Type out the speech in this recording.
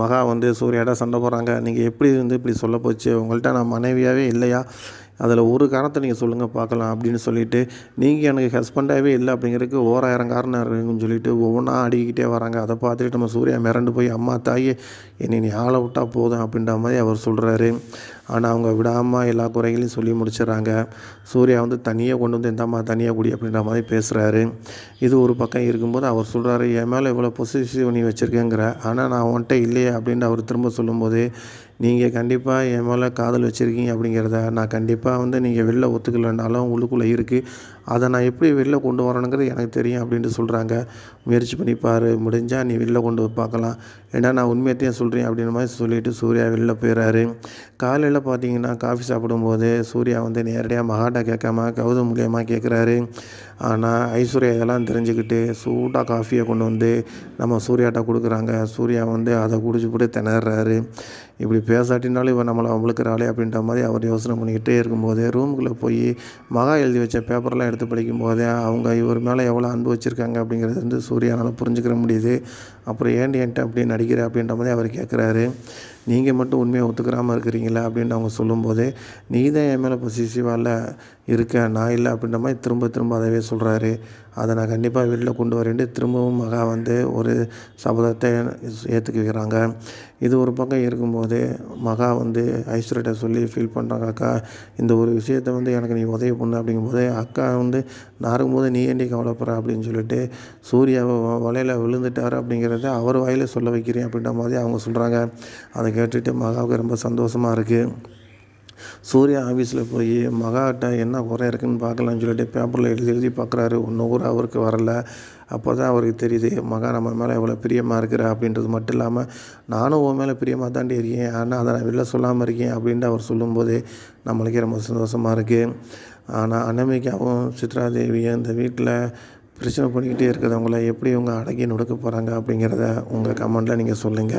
மகா சூர்யாட்ட சண்டை போடுறாங்க. நீங்கள் எப்படி இப்படி சொல்ல போச்சு? உங்கள்கிட்ட நான் மனைவியாகவே இல்லையா? அதில் ஒரு காரணத்தை நீங்கள் சொல்லுங்கள் பார்க்கலாம் அப்படின்னு சொல்லிட்டு, நீங்கள் எனக்கு ஹஸ்பண்டாகவே இல்லை அப்படிங்கிறதுக்கு ஓராயிரம் காரணம் இருக்குன்னு சொல்லிட்டு ஒவ்வொன்றா அடுக்கிக்கிட்டே வராங்க. அதை பார்த்துட்டு நம்ம சூர்யா மிரண்டு போய், அம்மா தாயே என்னை நீ ஆள விட்டா போதும் அப்படின்ற மாதிரி அவர் சொல்கிறாரு. ஆனால் அவங்க விடாமல் எல்லா குறைகளையும் சொல்லி முடிச்சிடறாங்க. சூர்யா தண்ணியை கொண்டு இந்தாம்மா தண்ணியை குடி அப்படின்ற மாதிரி பேசுகிறாரு. இது ஒரு பக்கம் இருக்கும்போது அவர் சொல்கிறாரு, என் மேலே இவ்வளோ பொசிசிவ் நீ வச்சுருக்கேங்கிற, ஆனால் நான் உன்கிட்ட இல்லையே அப்படின்னு அவர் திரும்ப சொல்லும்போது, நீங்கள் கண்டிப்பாக என் மேலே காதல் வச்சுருக்கீங்க அப்படிங்கிறத நான் கண்டிப்பாக நீங்கள் வெளில ஒத்துக்கலைன்னாலும் உள்ளுக்குள்ளே இருக்குது. அதை நான் எப்படி வெளில கொண்டு வரணுங்கிறது எனக்கு தெரியும் அப்படின்ட்டு சொல்கிறாங்க. முயற்சி பண்ணி பாரு, முடிஞ்சால் நீ வெளில கொண்டு பார்க்கலாம், ஏன்னா நான் உண்மையத்தையும் சொல்கிறேன் அப்படின்ற மாதிரி சொல்லிவிட்டு சூர்யா வெளில போயிடுறாரு. காலையில் பார்த்தீங்கன்னா காஃபி சாப்பிடும்போது சூர்யா நேரடியாக மகாட்ட கேட்காம கௌதம் மூலியமாக கேட்குறாரு. ஆனால் ஐஸ்வர்யா இதெல்லாம் தெரிஞ்சுக்கிட்டு சூடாக காஃபியை கொண்டு நம்ம சூர்யாட்ட கொடுக்குறாங்க. சூர்யா அதை குடிச்சு போட்டு திணறாரு. இப்படி பேசாட்டினாலும் இவன் நம்மளை அமுழுக்கிறாளே அப்படின்ற மாதிரி அவர் யோசனை பண்ணிக்கிட்டே இருக்கும்போது ரூமுக்குள்ளே போய் மகா எழுதி வச்ச பேப்பர்லாம் எடுத்து படிக்கும்போதே அவங்க இவர் மேலே எவ்வளோ அன்பு வச்சுருக்காங்க அப்படிங்கிறது சூர்யானால் புரிஞ்சுக்கிற முடியுது. அப்புறம் என்கிட்ட அப்படி நடிக்கிற அப்படின்ற மாதிரி அவர் கேட்குறாரு. நீங்கள் மட்டும் உண்மையை ஒத்துக்கிறாமல் இருக்கிறீங்களா அப்படின்னு அவங்க சொல்லும்போது, நீ தான் என் மேலே பொசிசிவாக இருக்க, நான் இல்லை அப்படின்ற மாதிரி திரும்ப திரும்ப அதவே சொல்கிறாரு. அதை நான் கண்டிப்பாக வெளில கொண்டு வரேன்ட்டு திரும்பவும் மகா ஒரு சபதத்தை ஏற்றுக்கிறாங்க. இது ஒரு பக்கம் இருக்கும்போது மகா ஐஸ்வர்யிட்ட சொல்லி ஃபீல் பண்ணுறாங்க. அக்கா இந்த ஒரு விஷயத்தை எனக்கு நீ உதவி பண்ணு அப்படிங்கும்போது, அக்கா நான் இருக்கும்போது நீ ஏண்டி கவலைப்படுற அப்படின்னு சொல்லிட்டு சூர்யாவை வலையில் விழுந்துட்டார் அப்படிங்கிறத அவர் வாயில் சொல்ல வைக்கிறேன் அப்படின்ற மாதிரி அவங்க சொல்கிறாங்க. அதை கேட்டுட்டு மகாவுக்கு ரொம்ப சந்தோஷமாக இருக்குது. சூர்யா ஆஃபீஸில் போய் மகாட்ட என்ன குறை இருக்குதுன்னு பார்க்கலான்னு சொல்லிட்டு பேப்பரில் எழுதி எழுதி பார்க்குறாரு. ஒன்றும் கூட அவருக்கு வரல. அப்போ தான் அவருக்கு தெரியுது, மகா நம்ம மேலே எவ்வளோ பிரியமாக இருக்கிற அப்படின்றது மட்டும் இல்லாமல், நானும் உன் மேலே பிரியமாக தாண்டி இருக்கேன், ஆனால் அதை நான் வெளில சொல்லாமல் இருக்கேன் அப்படின்ட்டு அவர் சொல்லும்போது நம்மளுக்கே ரொம்ப சந்தோஷமாக இருக்குது. ஆனால் அனாமிகாவும் சித்ரா தேவியும் இந்த வீட்டில் பிரச்சனை பண்ணிக்கிட்டே இருக்கிறவங்கள எப்படி இவங்க அடக்கி நொடுக்க போகிறாங்க அப்படிங்கிறத உங்கள் கமெண்ட்டில் நீங்கள் சொல்லுங்கள்.